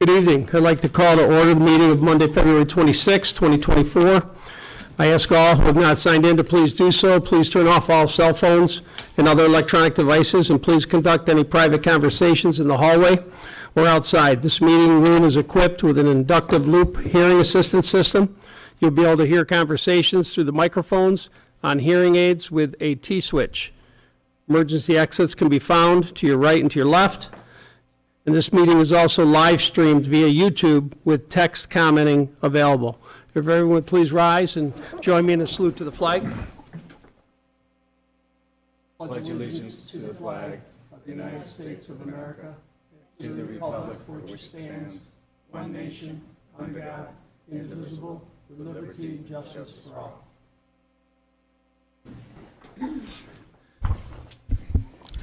Good evening. I'd like to call to order the meeting of Monday, February 26, 2024. I ask all who have not signed in to please do so. Please turn off all cell phones and other electronic devices, and please conduct any private conversations in the hallway or outside. This meeting room is equipped with an inductive loop hearing assistance system. You'll be able to hear conversations through the microphones on hearing aids with a T-switch. Emergency exits can be found to your right and to your left. And this meeting is also live streamed via YouTube with text commenting available. If everyone would please rise and join me in a salute to the flag. Pledge allegiance to the flag of the United States of America, to the republic for which it stands, one nation, under God, indivisible, with liberty and justice for all.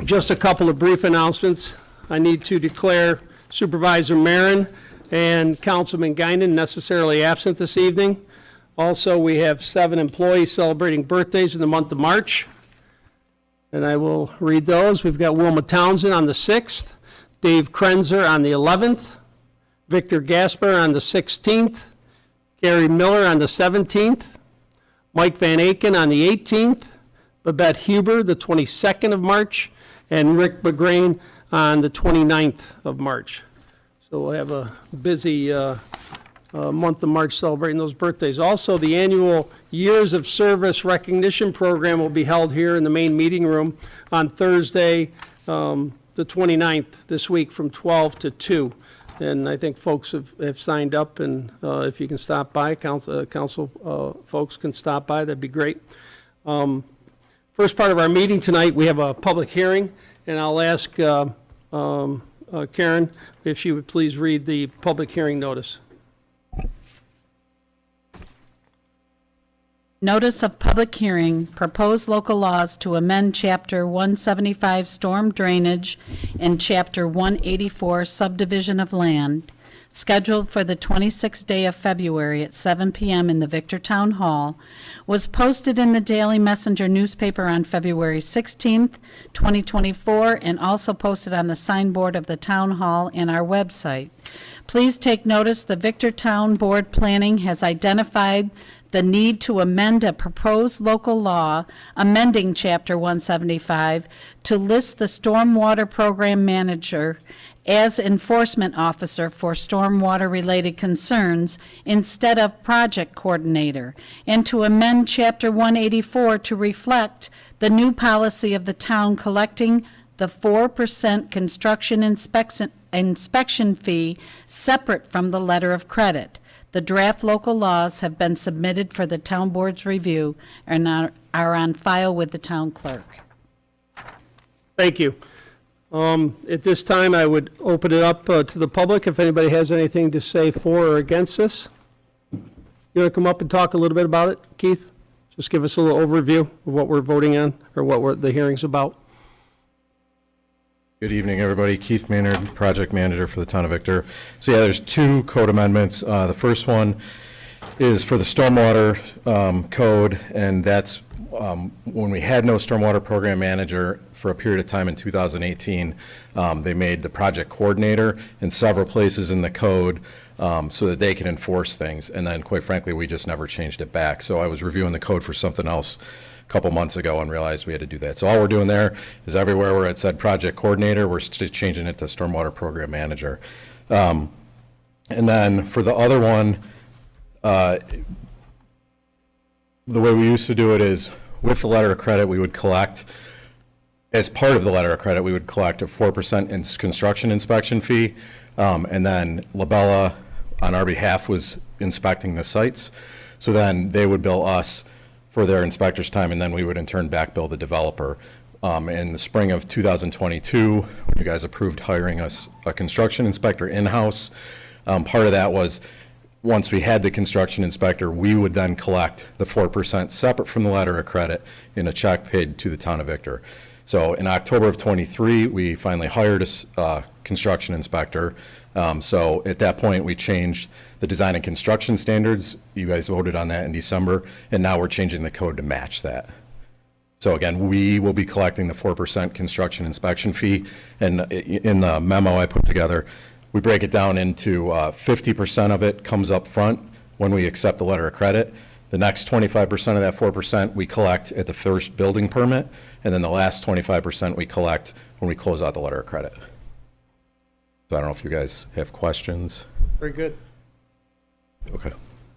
Just a couple of brief announcements. I need to declare Supervisor Marin and Councilman Guinan necessarily absent this evening. Also, we have 7 employees celebrating birthdays in the month of March, and I will read those. We've got Wilma Townsend on the 6th, Dave Krenzer on the 11th, Victor Gasper on the 16th, Gary Miller on the 17th, Mike Van Aken on the 18th, Babette Huber the 22nd of March, and Rick McGrain on the 29th of March. So we'll have a busy month of March celebrating those birthdays. Also, the annual Years of Service Recognition Program will be held here in the main meeting room on Thursday, the 29th, this week from 12 to 2. And I think folks have signed up, and if you can stop by, council folks can stop by, that'd be great. First part of our meeting tonight, we have a public hearing, and I'll ask Karen if she would please read the public hearing notice. Notice of public hearing, proposed local laws to amend Chapter 175 storm drainage and Chapter 184 subdivision of land, scheduled for the 26th day of February at 7 p.m. in the Victor Town Hall, was posted in the Daily Messenger newspaper on February 16th, 2024, and also posted on the signboard of the Town Hall and our website. Please take notice the Victor Town Board Planning has identified the need to amend a proposed local law amending Chapter 175 to list the Stormwater Program Manager as enforcement officer for stormwater-related concerns instead of project coordinator, and to amend Chapter 184 to reflect the new policy of the town collecting the 4% construction inspection fee separate from the letter of credit. The draft local laws have been submitted for the town board's review and are on file with the town clerk. Thank you. At this time, I would open it up to the public if anybody has anything to say for or against this. You want to come up and talk a little bit about it, Keith? Just give us a little overview of what we're voting on or what the hearing's about. Good evening, everybody. Keith Maynard, project manager for the town of Victor. So yeah, there's 2 code amendments. The first one is for the stormwater code, and that's when we had no stormwater program manager for a period of time in 2018, they made the project coordinator in several places in the code so that they can enforce things. And then, quite frankly, we just never changed it back. So I was reviewing the code for something else a couple months ago and realized we had to do that. So all we're doing there is everywhere where it said project coordinator, we're just changing it to stormwater program manager. And then for the other one, the way we used to do it is with the letter of credit, we would collect, as part of the letter of credit, we would collect a 4% construction inspection fee. And then Labella, on our behalf, was inspecting the sites. So then they would bill us for their inspector's time, and then we would in turn back bill the developer. In the spring of 2022, when you guys approved hiring us a construction inspector in-house, part of that was once we had the construction inspector, we would then collect the 4% separate from the letter of credit in a check paid to the town of Victor. So in October of 23, we finally hired a construction inspector. So at that point, we changed the design and construction standards. You guys voted on that in December, and now we're changing the code to match that. So again, we will be collecting the 4% construction inspection fee, and in the memo I put together, we break it down into 50% of it comes up front when we accept the letter of credit. The next 25% of that 4% we collect at the first building permit, and then the last 25% we collect when we close out the letter of credit. So I don't know if you guys have questions. Very good. Okay,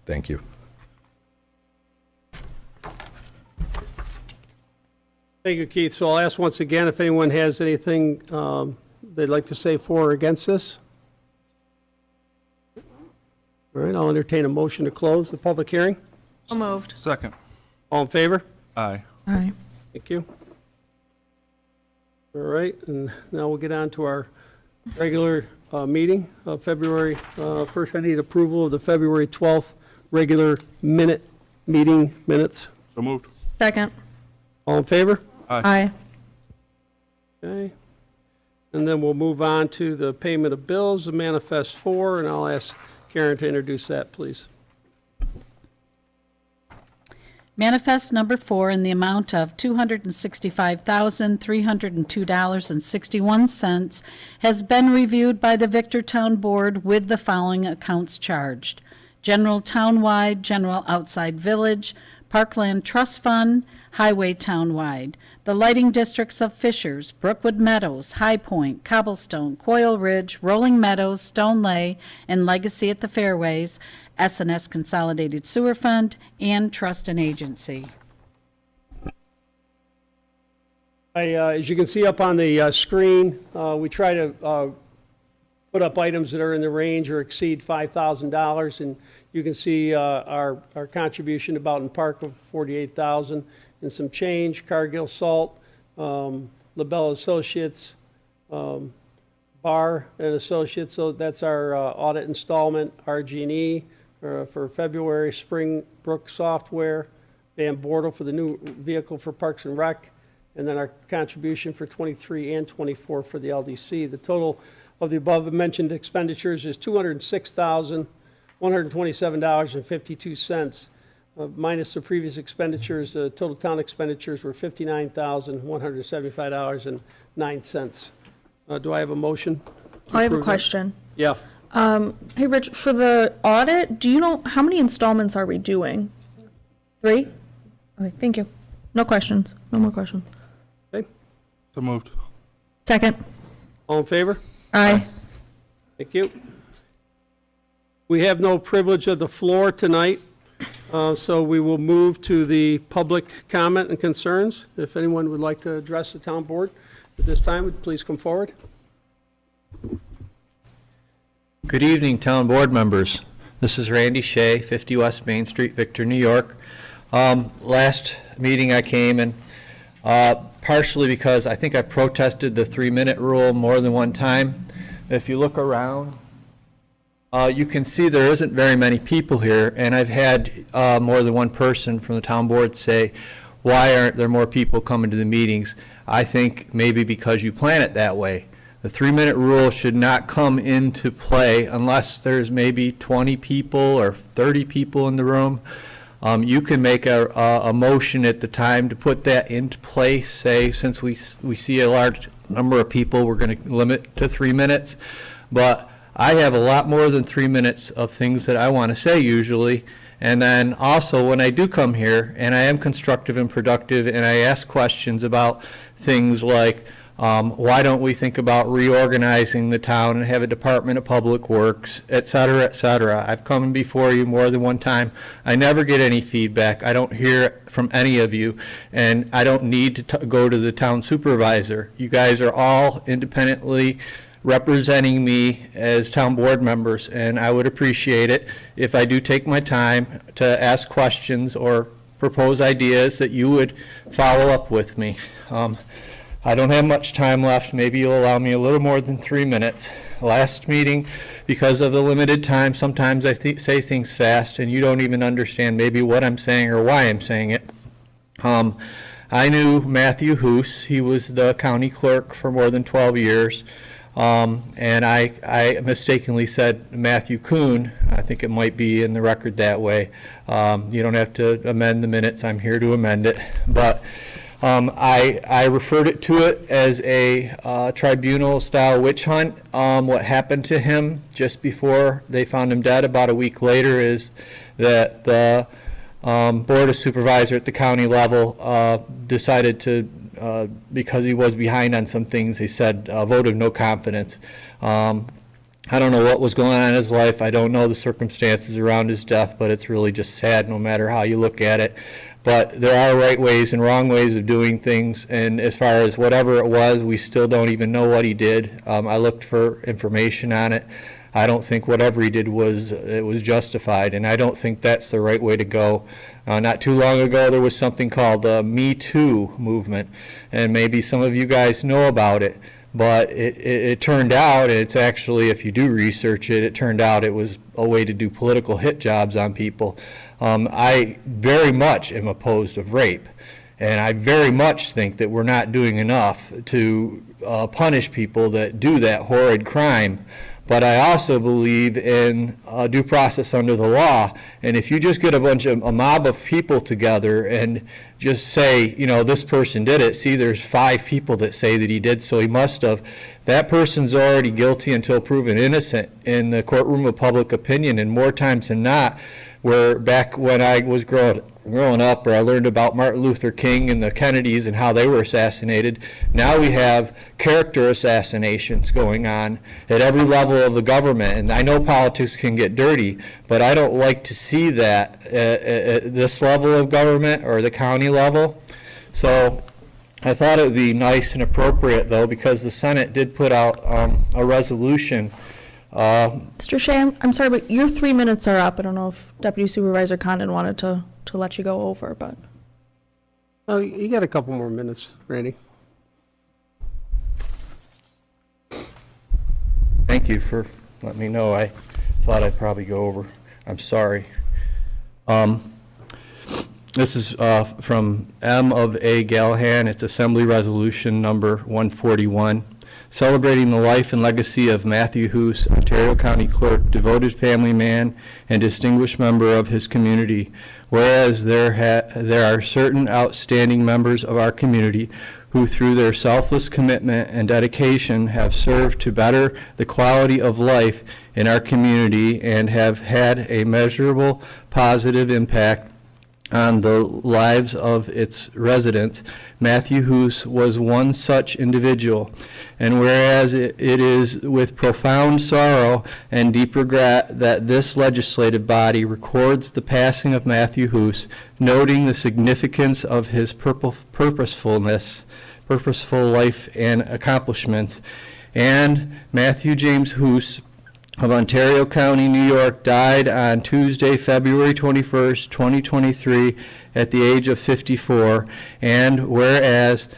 thank you. Thank you, Keith. So I'll ask once again if anyone has anything they'd like to say for or against this. All right, I'll entertain a motion to close the public hearing. So moved. Second. All in favor? Aye. Aye. Thank you. All right, and now we'll get on to our regular meeting of February. First, I need approval of the February 12th regular meeting minutes. So moved. Second. All in favor? Aye. Okay. And then we'll move on to the payment of bills, the manifest 4, and I'll ask Karen to introduce that, please. Manifest number 4 in the amount of $265,302.61 has been reviewed by the Victortown Board with the following accounts charged: General Townwide, General Outside Village, Parkland Trust Fund, Highway Townwide, the lighting districts of Fishers, Brookwood Meadows, High Point, Cobblestone, Coil Ridge, Rolling Meadows, Stone Lay, and Legacy at the Fairways, S&S Consolidated Sewer Fund, and Trust and Agency. As you can see up on the screen, we try to put up items that are in the range or exceed $5,000, and you can see our contribution to Boughton Park of $48,000 and some change. Cargill Salt, LaBelle Associates, Barr and Associates, so that's our audit installment. RG&E for February. Springbrook Software, Van Bortle for the new vehicle for Parks and Rec, and then our contribution for 23 and 24 for the LDC. The total of the above-mentioned expenditures is $206,127.52. Minus the previous expenditures, the total town expenditures were $59,175.09. Do I have a motion? I have a question. Yeah. Hey, Rich, for the audit, do you know how many installments are we doing? 3? Okay, thank you. No questions. No more questions. Okay. So moved. Second. All in favor? Aye. Thank you. We have no privilege of the floor tonight, so we will move to the public comment and concerns. If anyone would like to address the town board at this time, would please come forward. Good evening, town board members. This is Randy Shea, 50 West Main Street, Victor, New York. Last meeting I came and partially because I think I protested the 3-minute rule more than one time. If you look around, you can see there isn't very many people here, and I've had more than one person from the town board say, why aren't there more people coming to the meetings? I think maybe because you plan it that way. The 3-minute rule should not come into play unless there's maybe 20 people or 30 people in the room. You can make a motion at the time to put that into place, say, since we see a large number of people, we're going to limit to 3 minutes. But I have a lot more than 3 minutes of things that I want to say usually. And then also when I do come here and I am constructive and productive and I ask questions about things like, why don't we think about reorganizing the town and have a Department of Public Works, et cetera, et cetera. I've come before you more than one time. I never get any feedback. I don't hear it from any of you, and I don't need to go to the town supervisor. You guys are all independently representing me as town board members, and I would appreciate it if I do take my time to ask questions or propose ideas that you would follow up with me. I don't have much time left. Maybe you'll allow me a little more than 3 minutes. Last meeting, because of the limited time, sometimes I say things fast and you don't even understand maybe what I'm saying or why I'm saying it. I knew Matthew Hoos. He was the county clerk for more than 12 years. And I mistakenly said Matthew Kuhn. I think it might be in the record that way. You don't have to amend the minutes. I'm here to amend it. But I referred to it as a tribunal-style witch hunt. What happened to him just before they found him dead about a week later is that the Board of Supervisor at the county level decided to, because he was behind on some things, they said vote of no confidence. I don't know what was going on in his life. I don't know the circumstances around his death, but it's really just sad no matter how you look at it. But there are right ways and wrong ways of doing things, and as far as whatever it was, we still don't even know what he did. I looked for information on it. I don't think whatever he did was justified, and I don't think that's the right way to go. Not too long ago, there was something called the Me Too movement, and maybe some of you guys know about it. But it turned out, it's actually, if you do research it, it turned out it was a way to do political hit jobs on people. I very much am opposed of rape, and I very much think that we're not doing enough to punish people that do that horrid crime. But I also believe in due process under the law. And if you just get a mob of people together and just say, you know, this person did it, see, there's 5 people that say that he did, so he must have, that person's already guilty until proven innocent in the courtroom of public opinion. And more times than not, where back when I was growing up, or I learned about Martin Luther King and the Kennedys and how they were assassinated, now we have character assassinations going on at every level of the government. And I know politics can get dirty, but I don't like to see that at this level of government or the county level. So I thought it would be nice and appropriate, though, because the Senate did put out a resolution. Mr. Shea, I'm sorry, but your 3 minutes are up. I don't know if Deputy Supervisor Condon wanted to let you go over, but. Oh, you got a couple more minutes, Randy. Thank you for letting me know. I thought I'd probably go over. I'm sorry. This is from M. of A. Gallahan. It's Assembly Resolution number 141, celebrating the life and legacy of Matthew Hoos, Ontario County Clerk, devoted family man, and distinguished member of his community. Whereas there are certain outstanding members of our community who, through their selfless commitment and dedication, have served to better the quality of life in our community and have had a measurable positive impact on the lives of its residents. Matthew Hoos was one such individual. And whereas it is with profound sorrow and deep regret that this legislative body records the passing of Matthew Hoos, noting the significance of his purposeful life and accomplishments. And Matthew James Hoos of Ontario County, New York, died on Tuesday, February 21st, 2023, at the age of 54. And whereas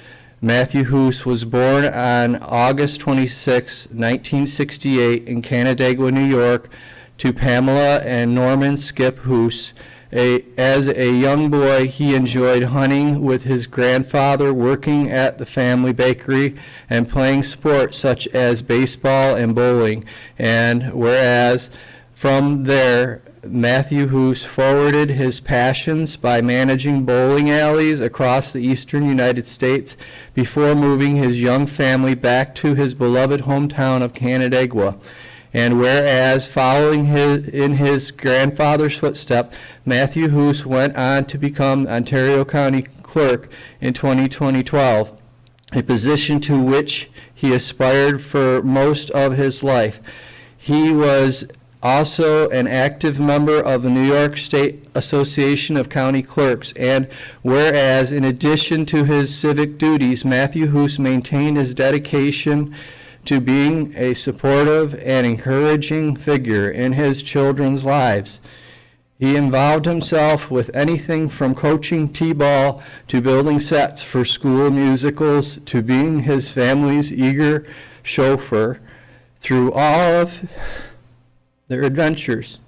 Matthew Hoos was born on August 26, 1968, in Canandaigua, New York, to Pamela and Norman Skip Hoos. As a young boy, he enjoyed hunting with his grandfather, working at the family bakery, and playing sports such as baseball and bowling. And whereas from there, Matthew Hoos forwarded his passions by managing bowling alleys across the eastern United States before moving his young family back to his beloved hometown of Canandaigua. And whereas, following in his grandfather's footsteps, Matthew Hoos went on to become Ontario County Clerk in 2012, a position to which he aspired for most of his life. He was also an active member of the New York State Association of County Clerks. And whereas, in addition to his civic duties, Matthew Hoos maintained his dedication to being a supportive and encouraging figure in his children's lives. He involved himself with anything from coaching t-ball to building sets for school musicals to being his family's eager chauffeur through all of their adventures.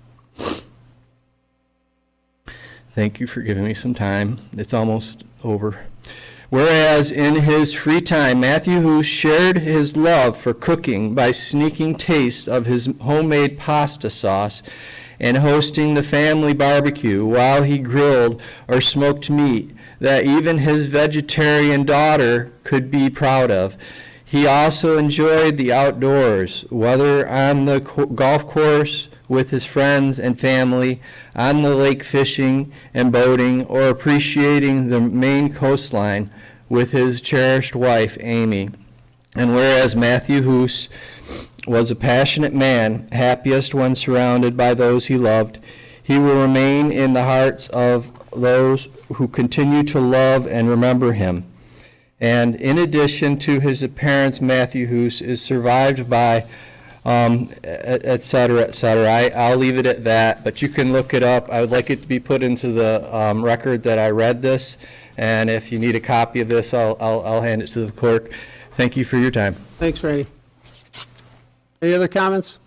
Thank you for giving me some time. It's almost over. Whereas in his free time, Matthew Hoos shared his love for cooking by sneaking tastes of his homemade pasta sauce and hosting the family barbecue while he grilled or smoked meat that even his vegetarian daughter could be proud of. He also enjoyed the outdoors, whether on the golf course with his friends and family, on the lake fishing and boating, or appreciating the Maine coastline with his cherished wife, Amy. And whereas Matthew Hoos was a passionate man, happiest when surrounded by those he loved, he will remain in the hearts of those who continue to love and remember him. And in addition to his parents, Matthew Hoos is survived by, et cetera, et cetera. I'll leave it at that, but you can look it up. I would like it to be put into the record that I read this, and if you need a copy of this, I'll hand it to the clerk. Thank you for your time. Thanks, Randy. Any other comments?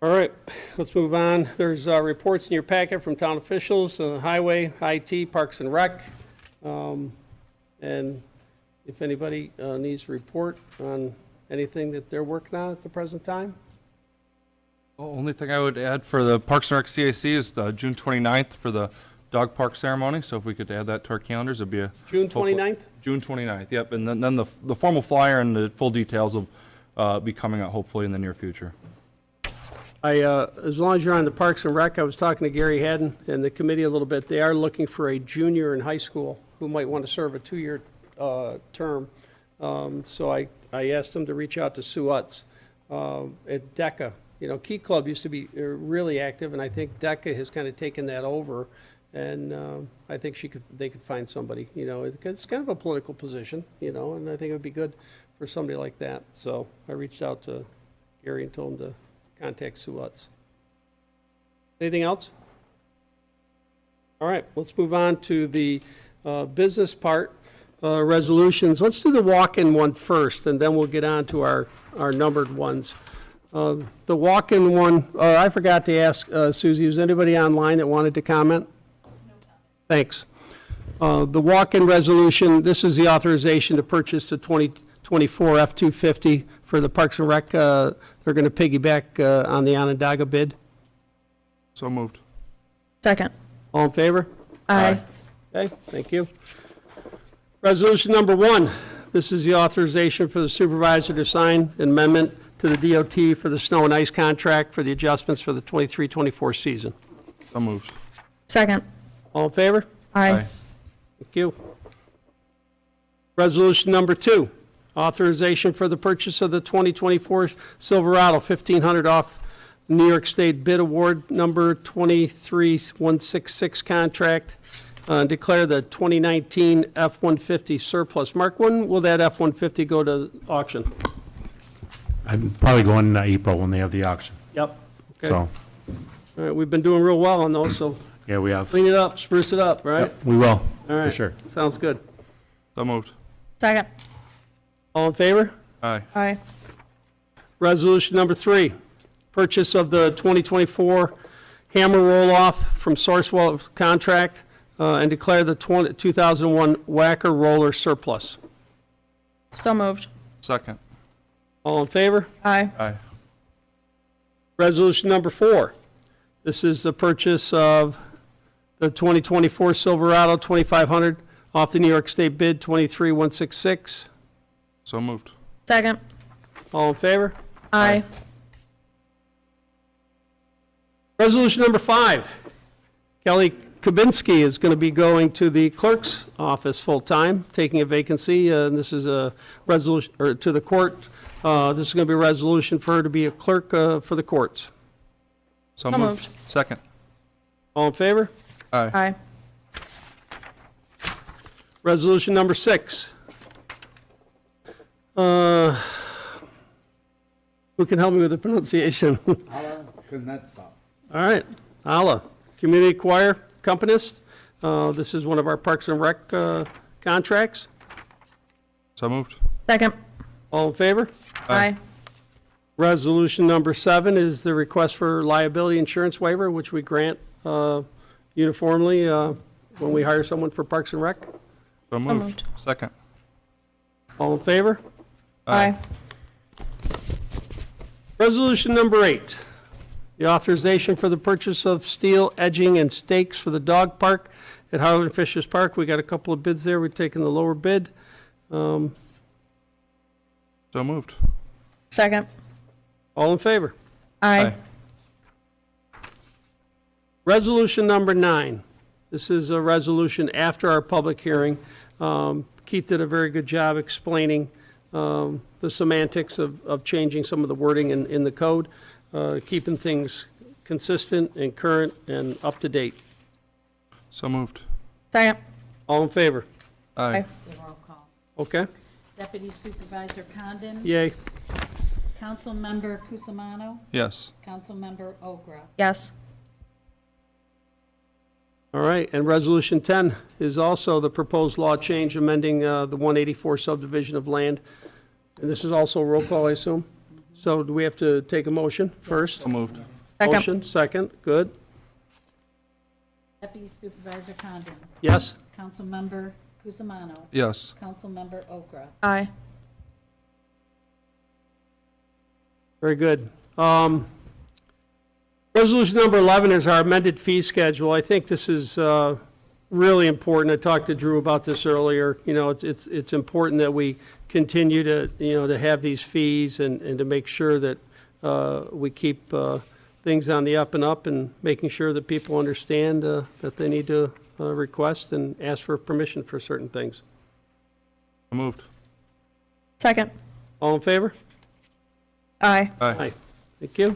All right, let's move on. There's reports in your packet from town officials, Highway, IT, Parks and Rec. And if anybody needs a report on anything that they're working on at the present time? The only thing I would add for the Parks and Rec CAC is June 29th for the dog park ceremony, so if we could add that to our calendars, it'd be a... June 29th? June 29th, yep, and then the formal flyer and the full details will be coming out hopefully in the near future. As long as you're on the Parks and Rec, I was talking to Gary Haddon and the committee a little bit. They are looking for a junior in high school who might want to serve a 2-year term. So I asked them to reach out to Sue Utz at DECA. You know, Key Club used to be really active, and I think DECA has kind of taken that over. And I think they could find somebody, you know, it's kind of a political position, you know, and I think it would be good for somebody like that. So I reached out to Gary and told him to contact Sue Utz. Anything else? All right, let's move on to the business part, resolutions. Let's do the walk-in one first, and then we'll get on to our numbered ones. The walk-in one, I forgot to ask Susie, was anybody online that wanted to comment? Thanks. The walk-in resolution, this is the authorization to purchase the 2024 F-250 for the Parks and Rec. They're going to piggyback on the Onondaga bid. So moved. Second. All in favor? Aye. Okay, thank you. Resolution number 1, this is the authorization for the supervisor to sign an amendment to the DOT for the snow and ice contract for the adjustments for the 23-24 season. So moved. Second. All in favor? Aye. Thank you. Resolution number 2, authorization for the purchase of the 2024 Silverado 1500 off New York State bid award number 23166 contract. Declare the 2019 F-150 surplus. Mark, when will that F-150 go to auction? I'm probably going in April when they have the auction. Yep. Okay. So, All right, we've been doing real well on those, so yeah, we have. clean it up, spruce it up, right? Yep, we will, All for right. sure. Sounds good. So moved. Second. All in favor? Aye. Aye. Resolution number 3, purchase of the 2024 Hammer roll-off from Sourcewell contract and declare the 2001 Whacker roller surplus. So moved. Second. All in favor? Aye. Aye. Resolution number 4, this is the purchase of the 2024 Silverado 2500 off the New York State bid 23166. So moved. Second. All in favor? Aye. Resolution number 5, Kelly Kabinski is going to be going to the clerk's office full-time, taking a vacancy. This is a resolution, or to the court. This is going to be a resolution for her to be a clerk for the courts. So So moved. Second. All in favor? Aye. Aye. Resolution number 6. Who can help me with the pronunciation? Kuznetsov. All right, Alla, Community Choir Accompanist. This is one of our Parks and Rec contracts. So moved. Second. All in favor? Aye. Resolution number 7 is the request for liability insurance waiver, which we grant uniformly when we hire someone for Parks and Rec. So moved. moved. Second. All in favor? Aye. Resolution number 8, The authorization for the purchase of steel edging and stakes for the dog park at Harlan Fisher's Park. We got a couple of bids there. We're taking the lower bid. So moved. Second. All in favor? Aye. Resolution number 9. This is a resolution after our public hearing. Keith did a very good job explaining the semantics of changing some of the wording in the code, keeping things consistent and current and up to date. So moved. Second. All in favor? Aye. Roll call. Okay? Deputy Supervisor Condon. Yay. Councilmember Cusimano. Yes. Councilmember Okra. Yes. All right, and Resolution 10 is also the proposed law change amending the 184 subdivision of land. And this is also a roll call, I assume? So do we have to take a motion first? So moved. Second. Motion, second, good. Deputy Supervisor Condon. Yes? Councilmember Cusimano. Yes. Councilmember Okra. Aye. Very good. Resolution number 11 is our amended fee schedule. I think this is really important. I talked to Drew about this earlier. You know, it's important that we continue to, to have these fees and to make sure that we keep things on the up and up and making sure that people understand that they need to request and ask for permission for certain things. So moved. Second. All in favor? Aye. Aye. Thank you.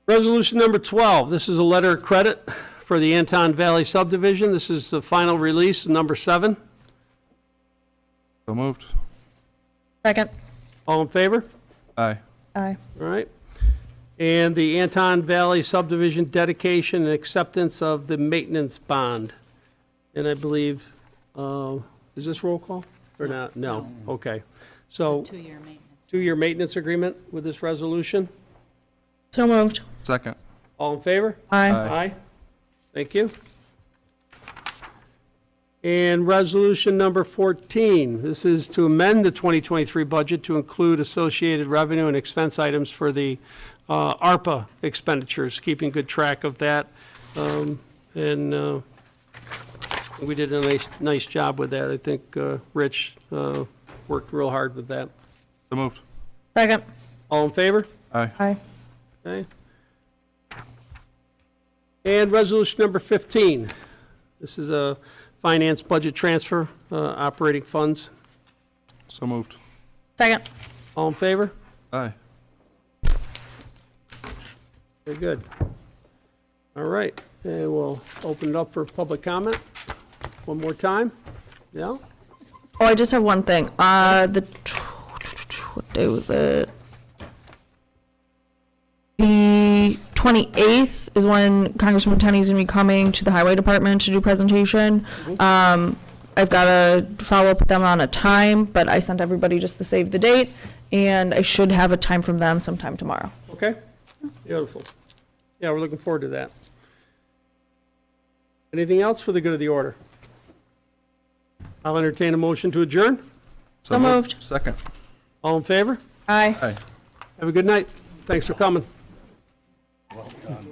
Resolution number 12, this is a letter of credit for the Anton Valley subdivision. This is the final release, number 7. So moved. Second. All in favor? Aye. Aye. All right. And the Anton Valley subdivision dedication and acceptance of the maintenance bond. And I believe, is this roll call or not? No. Okay. So, 2-year maintenance. 2-year maintenance agreement with this resolution. So moved. Second. All in favor? Aye. Aye. Thank you. And resolution number 14, this is to amend the 2023 budget to include associated revenue and expense items for the ARPA expenditures, keeping good track of that. And we did a nice job with that. I think Rich worked real hard with that. So moved. Second. All in favor? Aye. Aye. Okay. And resolution number 15. This is a finance budget transfer, operating funds. So moved. Second. All in favor? Aye. Very good. All right, and we'll open it up for public comment one more time. Yeah? Oh, I just have one thing. What day was it? The 28th is when Congressman Tenney's gonna be coming to the Highway Department to do presentation. I've got to follow up with them on a time, but I sent everybody just to save the date, and I should have a time from them sometime tomorrow. Okay? Beautiful. Yeah, we're looking forward to that. Anything else for the good of the order? I'll entertain a motion to adjourn. So moved. Second. All in favor? Aye. Aye. Have a good night. Thanks for coming. Well done.